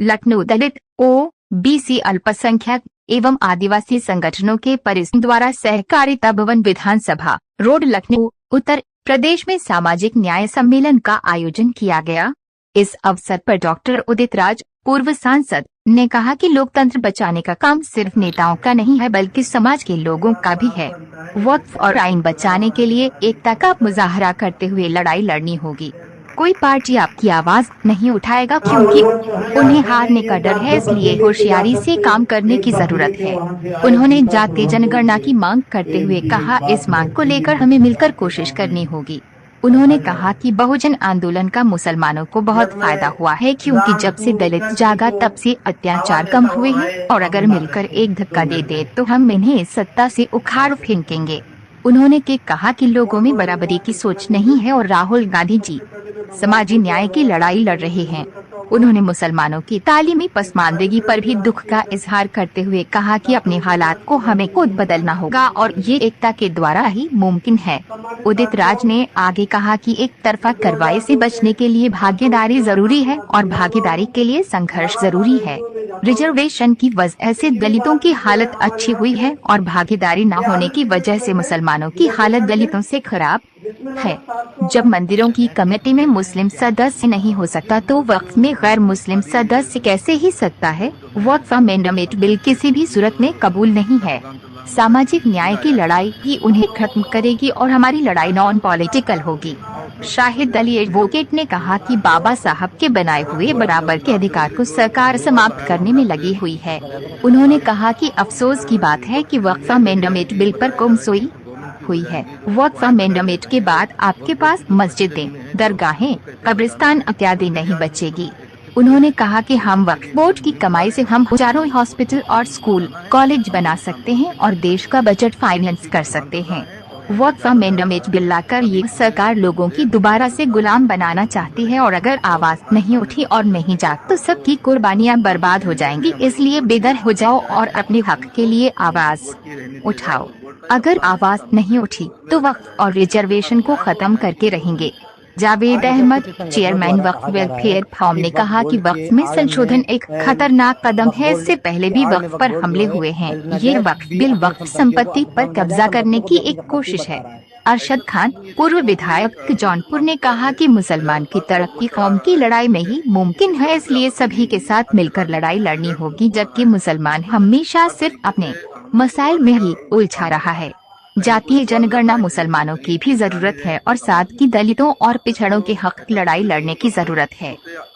लखनऊ दलित OBC अल्पसंख्यक एवं आदिवासी संगठनों के परिषद द्वारा सहकारिता भवन विधानसभा रोड लखनऊ उत्तर प्रदेश में सामाजिक न्याय सम्मेलन का आयोजन किया गया। इस अवसर पर डॉक्टर उदित राज पूर्व सांसद ने कहा कि लोकतंत्र बचाने का काम सिर्फ नेताओं का नहीं है बल्कि समाज के लोगों का भी है। वक्फ और आइन बचाने के लिए एकता का मुजाहरा करते हुए लड़ाई लड़नी होगी। कोई पार्टी आपकी आवाज नहीं उठाएगा क्योंकि उन्हें हारने का डर है, इसलिए होशियारी से काम करने की जरूरत है। उन्होंने जातीय जनगणना की मांग करते हुए कहा, इस मांग को लेकर हमें मिलकर कोशिश करनी होगी। उन्होंने कहा कि बहुजन आंदोलन का मुसलमानों को बहुत फायदा हुआ है क्योंकि जब से दलित जागा तब से अत्याचार कम हुए हैं और अगर मिलकर एक धक्का दे दे तो हम इन्हें सत्ता से उखाड़ फेंकेंगे। उन्होंने कहा कि लोगों में बराबरी की सोच नहीं है और राहुल गांधी जी समाजी न्याय की लड़ाई लड़ रहे हैं। उन्होंने मुसलमानों की तालीमी पसमानदगी पर भी दुख का इजहार करते हुए कहा कि अपने हालात को हमें खुद बदलना होगा और ये एकता के द्वारा ही मुमकिन है। उदित राज ने आगे कहा कि एक तरफा कार्रवाई से बचने के लिए भागीदारी जरूरी है और भागीदारी के लिए संघर्ष जरूरी है। रिजर्वेशन की वजह से दलितों की हालत अच्छी हुई है और भागीदारी न होने की वजह से मुसलमानों की हालत दलितों से खराब है। जब मंदिरों की कमेटी में मुस्लिम सदस्य नहीं हो सकता तो वक्फ में गैर मुस्लिम सदस्य कैसे ही सकता है। वक्फ अमेंडमेंट बिल किसी भी सूरत में कबूल नहीं है। सामाजिक न्याय की लड़ाई ही उन्हें खत्म करेगी और हमारी लड़ाई नॉन पॉलिटिकल होगी। शाहिद अली एडवोकेट ने कहा कि बाबा साहब के बनाए हुए बराबर के अधिकार को सरकार समाप्त करने में लगी हुई है। उन्होंने कहा कि अफसोस की बात है कि वक्फ अमेंडमेंट बिल पर गुमसुई हुई है। वक्फ अमेंडमेंट के बाद आपके पास मस्जिदें, दरगाहें, कब्रिस्तान इत्यादि नहीं बचेगी। उन्होंने कहा कि हम वक्फ बोर्ड की कमाई से हम हजारों हॉस्पिटल और स्कूल कॉलेज बना सकते हैं और देश का बजट फाइनेंस कर सकते हैं। वक्फ अमेंडमेंट बिल लाकर ये सरकार लोगों की दोबारा से गुलाम बनाना चाहती है और अगर आवाज नहीं उठी और नहीं जाग तो सबकी कुर्बानियां बर्बाद हो जाएंगी। इसलिए बेदर हो जाओ और अपने हक के लिए आवाज उठाओ। अगर आवाज नहीं उठी तो वक्फ और रिजर्वेशन को खत्म करके रहेंगे। जावेद अहमद चेयरमैन वक्फ वेलफेयर फॉर्म ने कहा कि वक्फ में संशोधन एक खतरनाक कदम है। इससे पहले भी वक्फ पर हमले हुए हैं। ये वक्फ बिल वक्फ संपत्ति पर कब्जा करने की एक कोशिश है। अरशद खान पूर्व विधायक जौनपुर ने कहा कि मुसलमान की तरक्की कौम की लड़ाई में ही मुमकिन है, इसलिए सभी के साथ मिलकर लड़ाई लड़नी होगी, जबकि मुसलमान हमेशा सिर्फ अपने मसाइल में ही उलझा रहा है। जातीय जनगणना मुसलमानों की भी जरूरत है और साथ ही दलितों और पिछड़ों के हक की लड़ाई लड़ने की जरूरत है।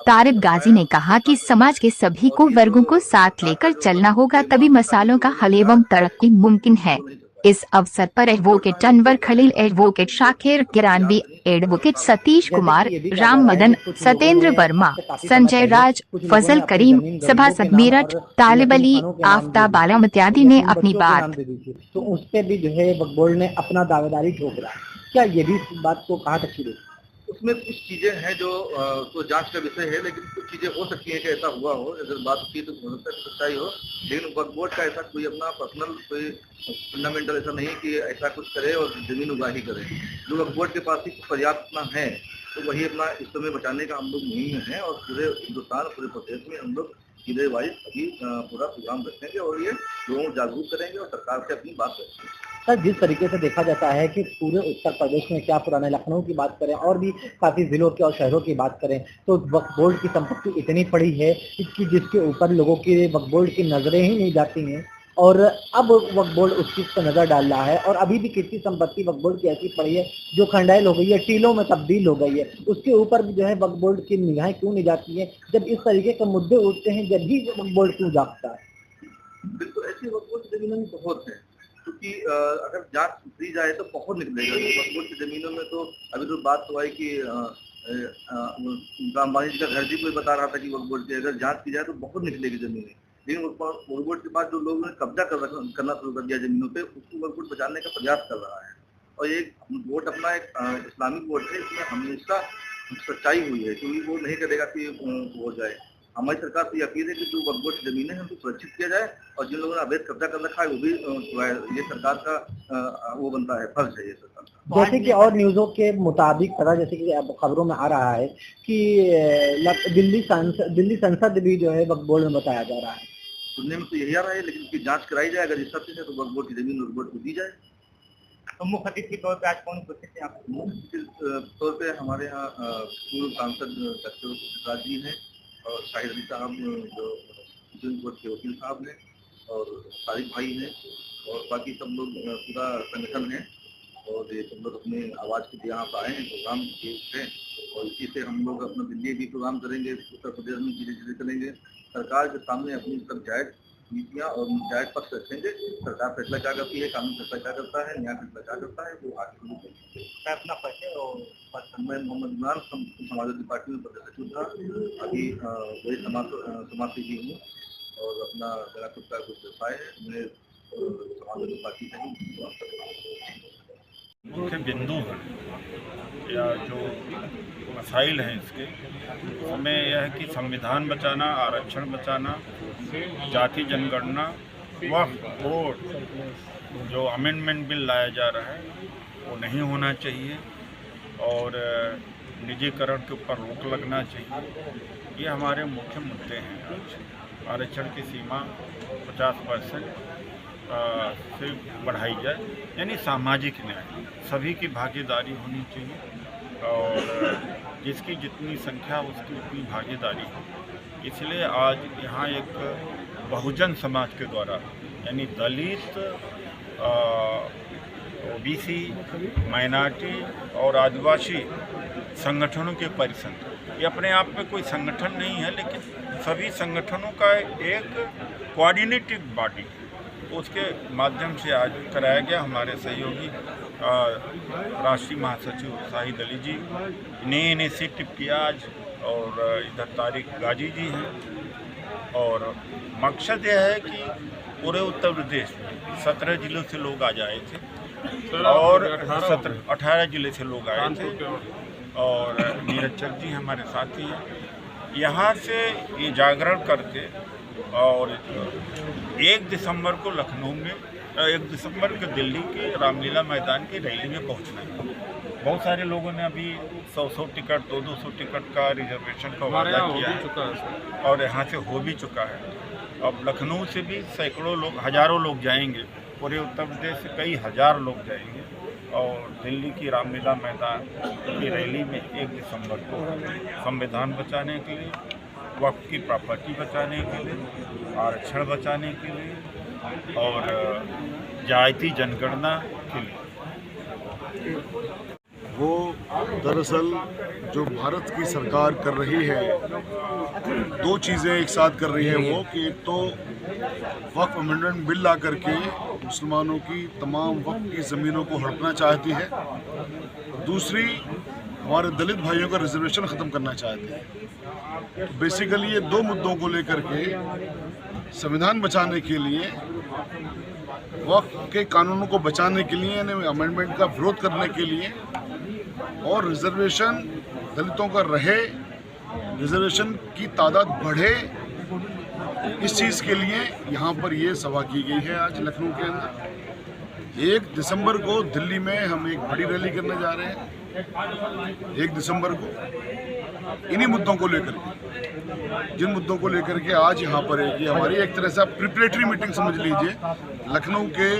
तारिक गाजी ने कहा कि समाज के सभी को वर्गों को साथ लेकर चलना होगा, तभी मसालों का हल एवं तरक्की मुमकिन है। इस अवसर पर advocate Anwar Khalil, advocate Shakir Kiranvi, advocate Satish Kumar, Ram Madan, Satendra Verma, Sanjay Raj, Fazal Karim, सभासद मेरठ, तालिब अली, आफ्ताब आलम इत्यादि ने अपनी बात। तो उस पे भी जो है वक्फ बोर्ड ने अपना दावेदारी ठोक रहा है। क्या ये भी इस बात को कहाँ तक की उसमें कुछ चीजें हैं जो तो जांच का विषय है, लेकिन कुछ चीजें हो सकती हैं कि ऐसा हुआ हो। अगर बात होती है तो हो सकता है सच्चाई हो, लेकिन वक्फ बोर्ड का ऐसा कोई अपना पर्सनल कोई फंडामेंटल ऐसा नहीं कि ऐसा कुछ करे और जमीन उगाही करे। जो वक्फ बोर्ड के पास ही पर्याप्त अपना है तो वही अपना इस समय बचाने का हम लोग मुहिम में है और पूरे हिंदुस्तान पूरे प्रदेश में हम लोग जिले वाइज अभी पूरा प्रोग्राम रखेंगे और ये लोगों को जागरूक करेंगे और सरकार से अपनी बात करेंगे। सर, जिस तरीके से देखा जाता है कि पूरे उत्तर प्रदेश में क्या पुराने लखनऊ की बात करें और भी काफ़ी ज़िलों के और शहरों की बात करें तो वक्फ बोर्ड की संपत्ति इतनी पड़ी है कि जिसके ऊपर लोगों की वक्फ बोर्ड की नज़रें ही नहीं जाती हैं और अब वक्फ बोर्ड उस चीज़ पर नज़र डाल रहा है और अभी भी कितनी संपत्ति वक्फ बोर्ड की ऐसी पड़ी है जो खंडाइल हो गई है, टीलों में तब्दील हो गई है। उसके ऊपर भी जो है वक्फ बोर्ड की निगाहें क्यों नहीं जाती हैं? जब इस तरीके के मुद्दे उठते हैं जब भी वक्फ बोर्ड क्यों जागता है? बिल्कुल, ऐसी वक्फ बोर्ड की ज़मीनों में बहुत है, क्योंकि अगर जांच की जाए तो बहुत निकलेगा। वक्फ बोर्ड की ज़मीनों में तो अभी तो बात तो आई कि अंबानी जी का घर भी कोई बता रहा था कि वक्फ बोर्ड की अगर जांच की जाए तो बहुत निकलेगी ज़मीनें। लेकिन वक्फ बोर्ड के बाद जो लोगों ने कब्जा करना शुरू कर दिया ज़मीनों पे, उसको वक्फ बोर्ड बचाने का प्रयास कर रहा है। और ये बोर्ड अपना एक इस्लामिक बोर्ड है, इसमें हमेशा सच्चाई हुई है, क्योंकि वो नहीं करेगा कि हो जाए। हमारी सरकार से ये अपील है कि जो वक्फ बोर्ड की जमीनें हैं उनको सुरक्षित किया जाए और जिन लोगों ने अवैध कब्जा कर रखा है वो भी ये सरकार का वो बनता है, फर्ज है ये सरकार का। जैसे कि और न्यूज़ों के मुताबिक पता, जैसे कि अब खबरों में आ रहा है कि दिल्ली संसद भी जो है वक्फ बोर्ड में बताया जा रहा है। सुनने में तो यही आ रहा है, लेकिन उसकी जांच कराई जाए, अगर इस सत्य है तो वक्फ बोर्ड की जमीन वक्फ बोर्ड को दी जाए। तो मुख्य अतिथि के तौर पे आज कौन उपस्थित है? मुख्य अतिथि के तौर पे हमारे यहाँ पूर्व सांसद डॉक्टर प्रसाद जी हैं और शाहिद अली साहब जो सुप्रीम कोर्ट के वकील साहब हैं और तारिक भाई हैं और बाकी सब लोग पूरा संगठन है और ये सब लोग अपने आवाज़ के लिए यहाँ पर आए हैं, प्रोग्राम है और इसी से हम लोग अपना दिल्ली भी प्रोग्राम करेंगे, उत्तर प्रदेश में धीरे धीरे चलेंगे। सरकार के सामने अपनी सब जायज नीतियाँ और जायज पक्ष रखेंगे। सरकार फैसला क्या करती है, कानून फैसला क्या करता है, न्याय फैसला क्या करता है, वो आगे मैं अपना परिचय और मैं मोहम्मद इमरान समाजवादी पार्टी में प्रदेश सचिव था, अभी वही समाजसेवी हूँ और अपना मेरा खुद का कुछ व्यवसाय है। मैं समाजवादी पार्टी से ही मुख्य बिंदु हैं या जो मसाइल हैं इसके, उसमें यह है कि संविधान बचाना, आरक्षण बचाना, जाति जनगणना, वक्फ बोर्ड जो अमेंडमेंट बिल लाया जा रहा है वो नहीं होना चाहिए और निजीकरण के ऊपर रोक लगना चाहिए। ये हमारे मुख्य मुद्दे हैं। आज आरक्षण की सीमा 50% से बढ़ाई जाए, यानी सामाजिक न्याय, सभी की भागीदारी होनी चाहिए और जिसकी जितनी संख्या उसकी उतनी भागीदारी हो। इसलिए आज यहाँ एक बहुजन समाज के द्वारा यानी दलित, ओबीसी, माइनॉरिटी और आदिवासी संगठनों के परिसंघ, ये अपने आप में कोई संगठन नहीं है लेकिन सभी संगठनों का एक कोऑर्डिनेटिव बॉडी, उसके माध्यम से आज कराया गया। हमारे सहयोगी राष्ट्रीय महासचिव शाहिद अली जी ने इनिशिएटिव किया आज और इधर तारिक गाजी जी हैं और मकसद यह है कि पूरे उत्तर प्रदेश में 17 जिलों से लोग आ जाए थे और 18 जिले से लोग आए थे और नीरज चंद जी हमारे साथी हैं। यहाँ से ये जागरण करके और 1 दिसंबर को लखनऊ में, 1 दिसंबर को दिल्ली के रामलीला मैदान की रैली में पहुंचना है। बहुत सारे लोगों ने अभी 100 टिकट, 200 टिकट का रिजर्वेशन का वादा किया है और यहाँ से हो भी चुका है। अब लखनऊ से भी सैकड़ों लोग, हज़ारों लोग जाएंगे, पूरे उत्तर प्रदेश से कई हज़ार लोग जाएंगे और दिल्ली की रामलीला मैदान की रैली में 1 दिसंबर को संविधान बचाने के लिए, वक्फ की प्रॉपर्टी बचाने के लिए, आरक्षण बचाने के लिए और जाति जनगणना के लिए। वो दरअसल जो भारत की सरकार कर रही है, 2 चीज़ें एक साथ कर रही है वो कि एक तो वक्फ अमेंडमेंट बिल ला करके मुसलमानों की तमाम वक्फ की ज़मीनों को हड़पना चाहती है, दूसरी हमारे दलित भाइयों का रिजर्वेशन ख़त्म करना चाहती है। तो बेसिकली ये 2 मुद्दों को लेकर के संविधान बचाने के लिए, वक्फ के कानूनों को बचाने के लिए, यानी अमेंडमेंट का विरोध करने के लिए और रिजर्वेशन दलितों का रहे, रिजर्वेशन की तादाद बढ़े, इस चीज़ के लिए यहाँ पर ये सभा की गई है आज लखनऊ के अंदर। 1 दिसंबर को दिल्ली में हम एक बड़ी रैली करने जा रहे हैं। 1 दिसंबर को इन्हीं मुद्दों को लेकर के, जिन मुद्दों को लेकर के आज यहाँ पर है, ये हमारी एक तरह से प्रिपरेटरी मीटिंग समझ लीजिए। लखनऊ के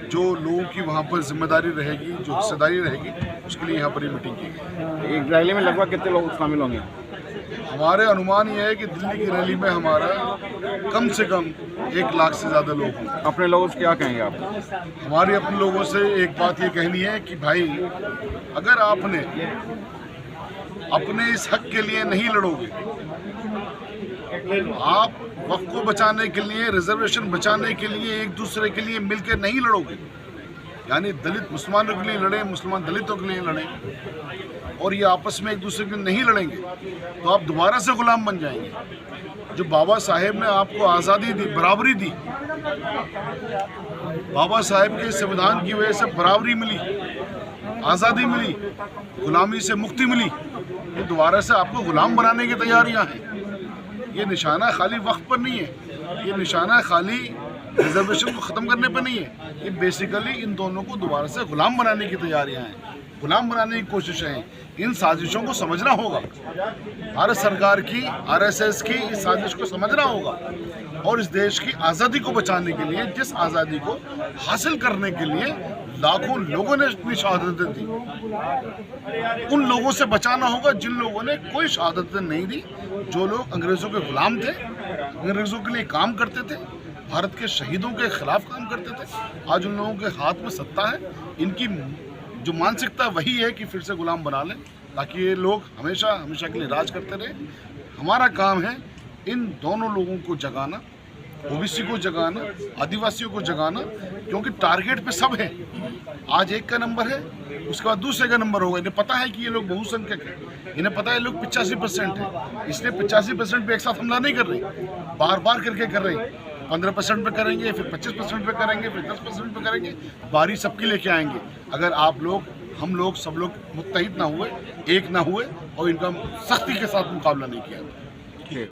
जो लोगों की वहाँ पर जिम्मेदारी रहेगी, जो हिस्सेदारी रहेगी, उसके लिए यहाँ पर ये मीटिंग की गई। एक रैली में लगभग कितने लोग शामिल होंगे? हमारे अनुमान ये है कि दिल्ली की रैली में हमारा कम से कम 1 लाख से ज़्यादा लोग होंगे। अपने लोगों से क्या कहेंगे आप? हमारे अपने लोगों से एक बात ये कहनी है कि भाई, अगर आपने अपने इस हक के लिए नहीं लड़ोगे, आप वक्फ को बचाने के लिए, रिजर्वेशन बचाने के लिए एक दूसरे के लिए मिलकर नहीं लड़ोगे, यानी दलित मुसलमानों के लिए लड़े, मुसलमान दलितों के लिए लड़े और ये आपस में एक दूसरे के लिए नहीं लड़ेंगे, तो आप दोबारा से गुलाम बन जाएंगे। जो बाबा साहेब ने आपको आज़ादी दी, बराबरी दी, बाबा साहेब के संविधान की वजह से बराबरी मिली, आज़ादी मिली, गुलामी से मुक्ति मिली, तो दोबारा से आपको गुलाम बनाने की तैयारियां हैं। ये निशाना खाली वक्त पर नहीं है, ये निशाना खाली रिजर्वेशन को ख़त्म करने पर नहीं है, ये बेसिकली इन दोनों को दोबारा से गुलाम बनाने की तैयारियां हैं, गुलाम बनाने की कोशिशें हैं। इन साजिशों को समझना होगा, भारत सरकार की, RSS की इस साजिश को समझना होगा और इस देश की आज़ादी को बचाने के लिए, जिस आज़ादी को हासिल करने के लिए लाखों लोगों ने अपनी शहादतें दी, उन लोगों से बचाना होगा जिन लोगों ने कोई शहादतें नहीं दी, जो लोग अंग्रेज़ों के गुलाम थे, अंग्रेज़ों के लिए काम करते थे, भारत के शहीदों के खिलाफ काम करते थे। आज उन लोगों के हाथ में सत्ता है, इनकी जो मानसिकता वही है कि फिर से गुलाम बना लें ताकि ये लोग हमेशा हमेशा के लिए राज करते रहे। हमारा काम है इन दोनों लोगों को जगाना, ओबीसी को जगाना, आदिवासियों को जगाना, क्योंकि टारगेट पे सब है। आज एक का नंबर है, उसके बाद दूसरे का नंबर होगा। इन्हें पता है कि ये लोग बहुसंख्यक हैं, इन्हें पता है लोग 85% है, इसलिए 85% पे एक साथ हमला नहीं कर रहे, बार बार करके कर रहे हैं। 15% पे करेंगे, फिर 25% पे करेंगे, फिर 10% पे करेंगे, बारी सबकी लेके आएंगे। अगर आप लोग, हम लोग, सब लोग मुत्तहिद ना हुए, एक ना हुए और इनका सख्ती के साथ मुकाबला नहीं किया।